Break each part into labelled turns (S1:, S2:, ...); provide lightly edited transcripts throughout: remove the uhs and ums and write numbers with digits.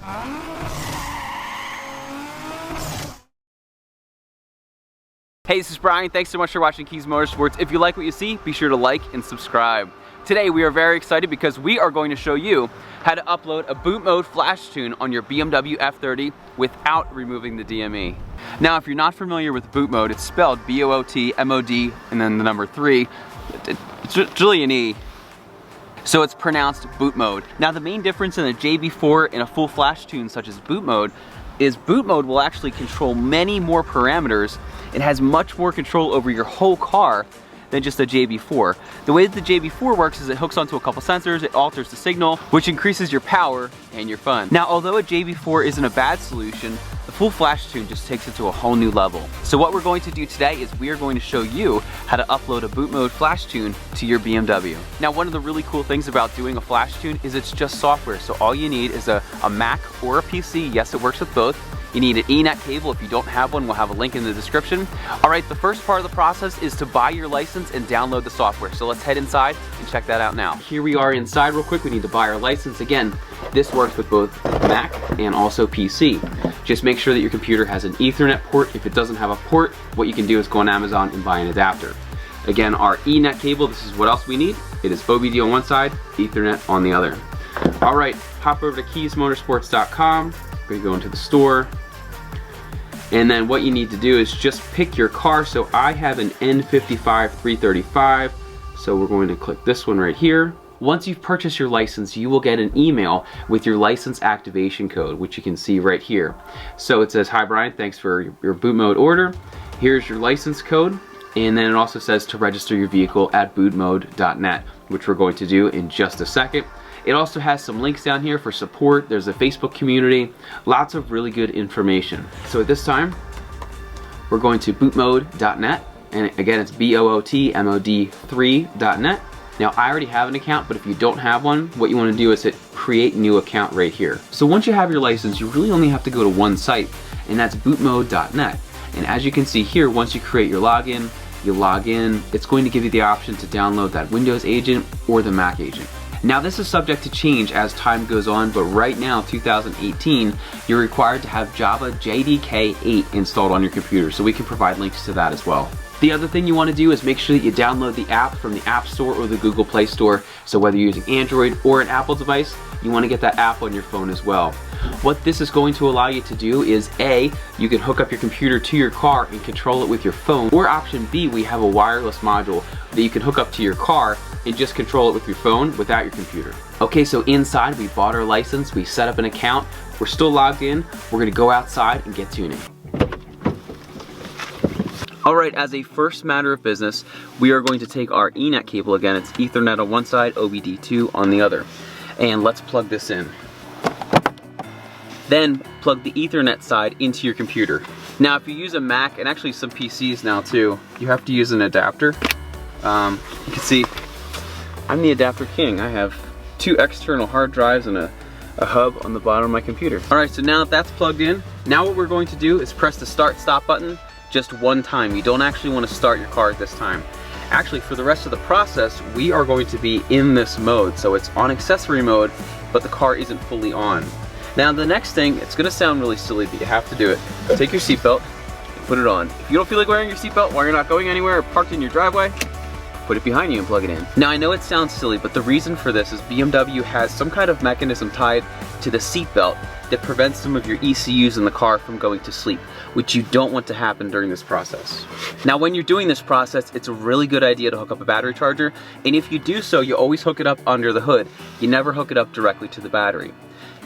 S1: Hey, this is Brian. Thanks so much for watching Kies Motorsports. If you like what you see, be sure to like and subscribe. Today we are very excited because we are going to show you how to upload a boot mode flash tune on your BMW F30 without removing the DME. Now, if you're not familiar with boot mode, it's spelled B-O-O-T-M-O-D and then the number 3. It's really an E. So it's pronounced boot mode. Now, the main difference in a JB4 and a full flash tune such as boot mode is boot mode will actually control many more parameters. It has much more control over your whole car than just a JB4. The way that the JB4 works is it hooks onto a couple sensors, it alters the signal, which increases your power and your fun. Now, although a JB4 isn't a bad solution, the full flash tune just takes it to a whole new level. So what we're going to do today is we are going to show you how to upload a boot mode flash tune to your BMW. Now, one of the really cool things about doing a flash tune is it's just software. So all you need is a Mac or a PC. Yes, it works with both. You need an Ethernet cable. If you don't have one, we'll have a link in the description. All right, the first part of the process is to buy your license and download the software. So let's head inside and check that out now. Here we are inside real quick. We need to buy our license. Again, this works with both Mac and also PC. Just make sure that your computer has an Ethernet port. If it doesn't have a port, what you can do is go on Amazon and buy an adapter. Again, our Ethernet cable, this is what else we need. It is OBD on one side, Ethernet on the other. All right, hop over to kiesmotorsports.com. We're going to go into the store. And then what you need to do is just pick your car. So I have an N55 335. So we're going to click this one right here. Once you've purchased your license, you will get an email with your license activation code, which you can see right here. So it says, "Hi Brian, thanks for your boot mode order. Here's your license code." And then it also says to register your vehicle at bootmod.net, which we're going to do in just a second. It also has some links down here for support. There's a Facebook community, lots of really good information. So at this time, we're going to bootmod.net, and again, it's BOOTMOD3.net. Now, I already have an account, but if you don't have one, what you want to do is hit create new account right here. So once you have your license, you really only have to go to one site, and that's bootmod.net. And as you can see here, once you create your login, you log in, it's going to give you the option to download that Windows agent or the Mac agent. Now, this is subject to change as time goes on, but right now, 2018, you're required to have Java JDK 8 installed on your computer, so we can provide links to that as well. The other thing you want to do is make sure that you download the app from the App Store or the Google Play Store. So whether you're using Android or an Apple device, you want to get that app on your phone as well. What this is going to allow you to do is A, you can hook up your computer to your car and control it with your phone, or option B, we have a wireless module that you can hook up to your car and just control it with your phone without your computer. Okay, so inside we bought our license, we set up an account, we're still logged in, we're gonna go outside and get tuning. All right, as a first matter of business, we are going to take our Ethernet cable, again, it's Ethernet on one side, OBD2 on the other. And let's plug this in. Then plug the Ethernet side into your computer. Now, if you use a Mac, and actually some PCs now too, you have to use an adapter. You can see, I'm the adapter king. I have 2 external hard drives and a hub on the bottom of my computer. All right, so now that that's plugged in, now what we're going to do is press the start stop button just one time. You don't actually want to start your car at this time. Actually, for the rest of the process, we are going to be in this mode. So it's on accessory mode, but the car isn't fully on. Now the next thing, it's gonna sound really silly, but you have to do it. Take your seatbelt and put it on. If you don't feel like wearing your seatbelt while you're not going anywhere or parked in your driveway, put it behind you and plug it in. Now, I know it sounds silly, but the reason for this is BMW has some kind of mechanism tied to the seatbelt that prevents some of your ECUs in the car from going to sleep, which you don't want to happen during this process. Now, when you're doing this process, it's a really good idea to hook up a battery charger, and if you do so, you always hook it up under the hood. You never hook it up directly to the battery.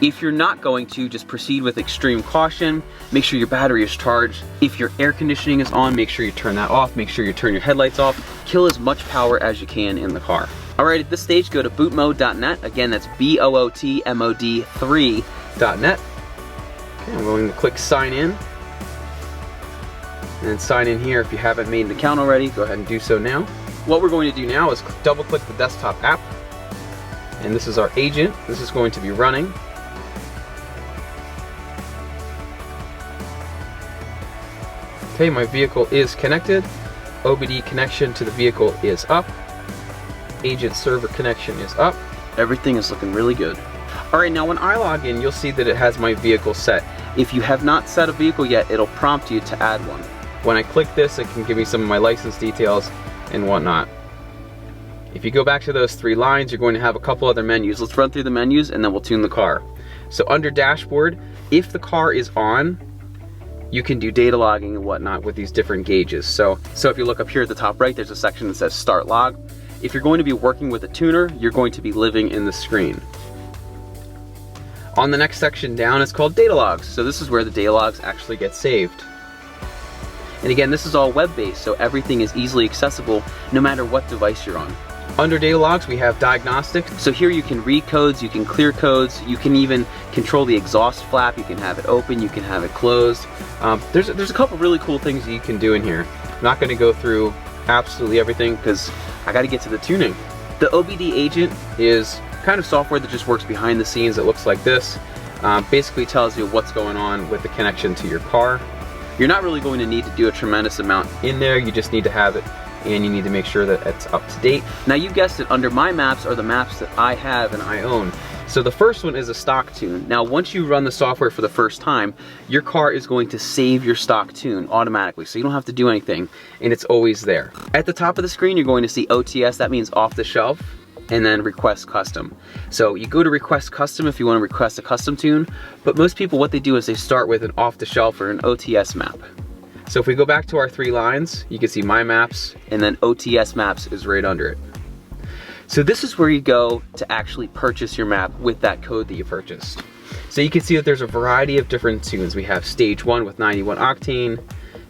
S1: If you're not going to, just proceed with extreme caution. Make sure your battery is charged. If your air conditioning is on, make sure you turn that off. Make sure you turn your headlights off. Kill as much power as you can in the car. All right, at this stage, go to bootmod.net. Again, that's BOOTMOD3.net. Okay, I'm going to click sign in. And sign in here. If you haven't made an account already, go ahead and do so now. What we're going to do now is double click the desktop app. And this is our agent. This is going to be running. Okay, my vehicle is connected. OBD connection to the vehicle is up. Agent server connection is up. Everything is looking really good. Alright, now when I log in, you'll see that it has my vehicle set. If you have not set a vehicle yet, it'll prompt you to add one. When I click this, it can give me some of my license details and whatnot. If you go back to those 3 lines, you're going to have a couple other menus. Let's run through the menus and then we'll tune the car. So under dashboard, if the car is on, you can do data logging and whatnot with these different gauges. So if you look up here at the top right, there's a section that says start log. If you're going to be working with a tuner, you're going to be living in the screen. On the next section down, it's called data logs. So this is where the data logs actually get saved. And again, this is all web-based, so everything is easily accessible no matter what device you're on. Under data logs, we have diagnostics. So here you can read codes, you can clear codes, you can even control the exhaust flap, you can have it open, you can have it closed. There's a couple really cool things that you can do in here. I'm not gonna go through absolutely everything because I gotta get to the tuning. The OBD agent is kind of software that just works behind the scenes. It looks like this. Basically tells you what's going on with the connection to your car. You're not really going to need to do a tremendous amount in there, you just need to have it and you need to make sure that it's up to date. Now you guessed it, under my maps are the maps that I have and I own. So the first one is a stock tune. Now once you run the software for the first time, your car is going to save your stock tune automatically, so you don't have to do anything and it's always there. At the top of the screen you're going to see OTS, that means off the shelf, and then request custom. So you go to request custom if you want to request a custom tune, but most people what they do is they start with an off the shelf or an OTS map. So if we go back to our 3 lines, you can see my maps and then OTS maps is right under it. So this is where you go to actually purchase your map with that code that you purchased. So you can see that there's a variety of different tunes. We have stage 1 with 91 octane,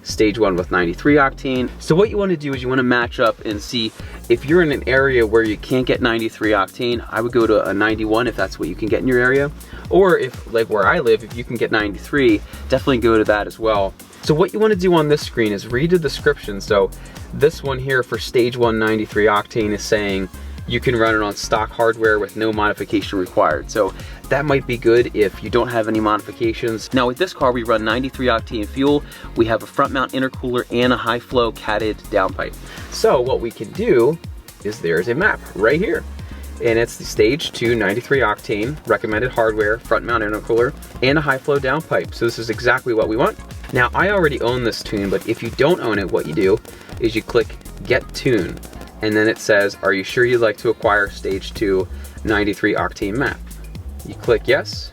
S1: stage 1 with 93 octane. So what you want to do is you want to match up and see if you're in an area where you can't get 93 octane, I would go to a 91 if that's what you can get in your area. Or if, like where I live, if you can get 93, definitely go to that as well. So what you want to do on this screen is read the description. So this one here for stage 1 93 octane is saying you can run it on stock hardware with no modification required. So that might be good if you don't have any modifications. Now with this car, we run 93 octane fuel. We have a front mount intercooler and a high flow catted downpipe. So what we can do is there's a map right here. And it's the stage 2 93 octane recommended hardware, front mount intercooler, and a high flow downpipe. So this is exactly what we want. Now I already own this tune, but if you don't own it, what you do is you click get tune. And then it says, are you sure you'd like to acquire stage 2 93 octane map? You click yes,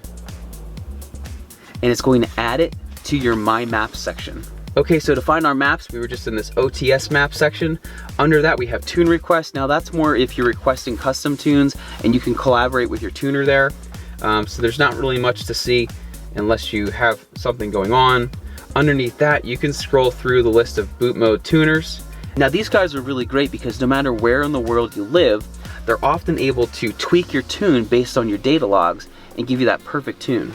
S1: and it's going to add it to your My Maps section. Okay, so to find our maps, we were just in this OTS map section. Under that, we have tune requests. Now that's more if you're requesting custom tunes and you can collaborate with your tuner there. So there's not really much to see unless you have something going on. Underneath that, you can scroll through the list of boot mode tuners. Now these guys are really great because no matter where in the world you live, they're often able to tweak your tune based on your data logs and give you that perfect tune.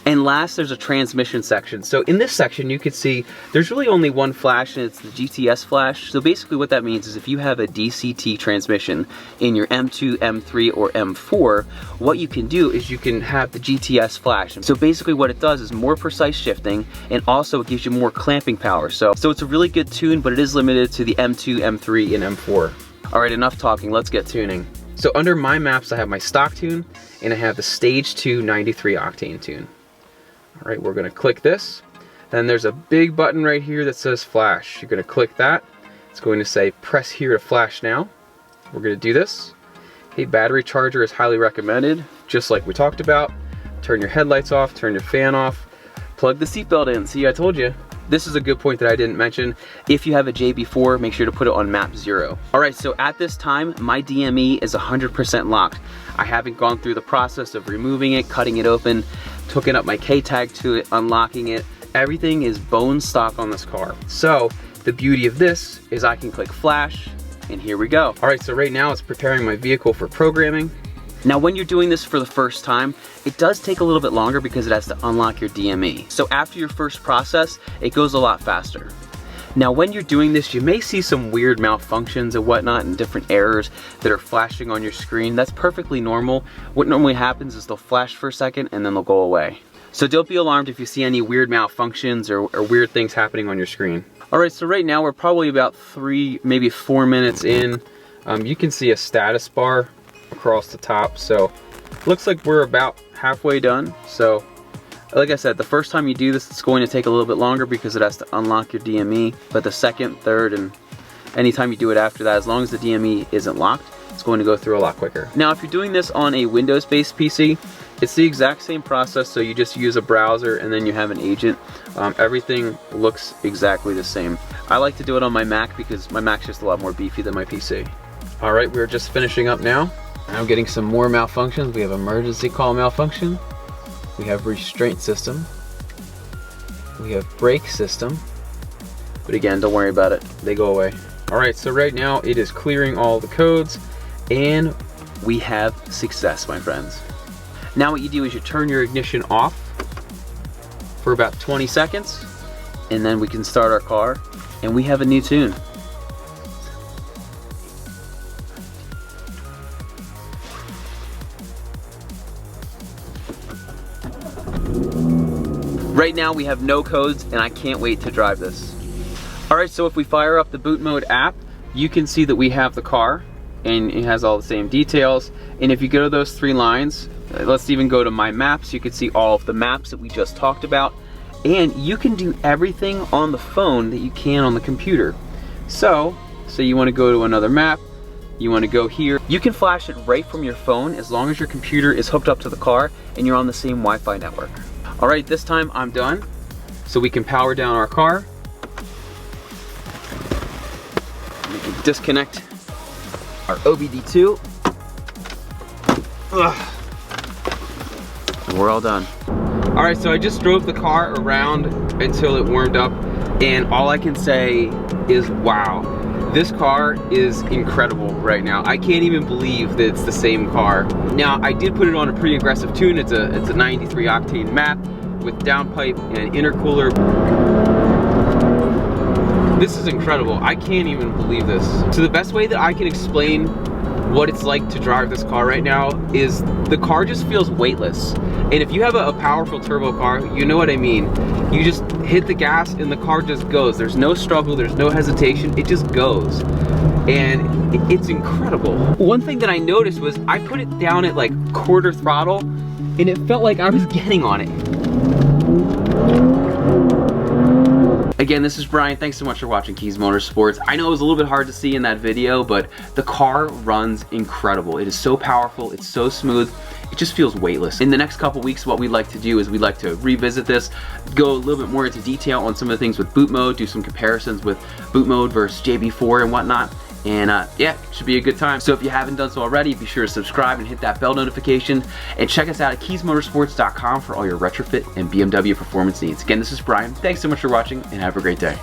S1: And last, there's a transmission section. So in this section, you can see there's really only one flash, and it's the GTS flash. So basically what that means is if you have a DCT transmission in your M2, M3, or M4, what you can do is you can have the GTS flash. So basically what it does is more precise shifting, and also it gives you more clamping power. So it's a really good tune, but it is limited to the M2, M3, and M4. All right, enough talking, let's get tuning. So under my maps, I have my stock tune, and I have the stage 2 93 octane tune. All right, we're gonna click this. Then there's a big button right here that says flash. You're gonna click that. It's going to say press here to flash now. We're gonna do this. Hey, battery charger is highly recommended, just like we talked about. Turn your headlights off, turn your fan off, plug the seatbelt in. See, I told you. This is a good point that I didn't mention. If you have a JB4, make sure to put it on map 0. All right, so at this time, my DME is 100% locked. I haven't gone through the process of removing it, cutting it open, hooking up my K-tag to it, unlocking it. Everything is bone stock on this car. So the beauty of this is I can click flash, and here we go. All right, so right now it's preparing my vehicle for programming. Now when you're doing this for the first time, it does take a little bit longer because it has to unlock your DME. So after your first process, it goes a lot faster. Now when you're doing this, you may see some weird malfunctions and whatnot and different errors that are flashing on your screen. That's perfectly normal. What normally happens is they'll flash for a second and then they'll go away. So don't be alarmed if you see any weird malfunctions or weird things happening on your screen. All right, so right now we're probably about 3, maybe 4 minutes in. You can see a status bar across the top. So Looks like we're about halfway done. So like I said, the first time you do this, it's going to take a little bit longer because it has to unlock your DME. But the second, third, and anytime you do it after that, as long as the DME isn't locked, it's going to go through a lot quicker. Now, if you're doing this on a Windows-based PC, it's the exact same process. So you just use a browser and then you have an agent. Everything looks exactly the same. I like to do it on my Mac because my Mac's just a lot more beefy than my PC. All right, we're just finishing up now. I'm getting some more malfunctions. We have emergency call malfunction. We have restraint system. We have brake system. But again, don't worry about it. They go away. All right, so right now it is clearing all the codes and we have success, my friends. Now what you do is you turn your ignition off for about 20 seconds and then we can start our car and we have a new tune. Right now we have no codes and I can't wait to drive this. Alright, so if we fire up the Boot Mode app, you can see that we have the car and it has all the same details. And if you go to those three lines, let's even go to My Maps, you can see all of the maps that we just talked about. And you can do everything on the phone that you can on the computer. So you want to go to another map, you want to go here. You can flash it right from your phone as long as your computer is hooked up to the car and you're on the same Wi-Fi network. Alright, this time I'm done. So we can power down our car. We can disconnect our OBD2. Ugh. And we're all done. Alright, so I just drove the car around until it warmed up and all I can say is wow. This car is incredible right now. I can't even believe that it's the same car. Now, I did put it on a pretty aggressive tune. It's a 93 octane map with downpipe and an intercooler. This is incredible. I can't even believe this. So the best way that I can explain what it's like to drive this car right now is the car just feels weightless. And if you have a powerful turbo car, you know what I mean. You just hit the gas and the car just goes. There's no struggle, there's no hesitation, it just goes. And it's incredible. One thing that I noticed was I put it down at like quarter throttle and it felt like I was getting on it. Again, this is Brian. Thanks so much for watching Kies Motorsports. I know it was a little bit hard to see in that video, but the car runs incredible. It is so powerful, it's so smooth, it just feels weightless. In the next couple weeks, what we'd like to do is we'd like to revisit this, go a little bit more into detail on some of the things with boot mode, do some comparisons with boot mode versus JB4 and whatnot. And yeah, it should be a good time. So if you haven't done so already, be sure to subscribe and hit that bell notification. And check us out at kiesmotorsports.com for all your retrofit and BMW performance needs. Again, this is Brian. Thanks so much for watching and have a great day.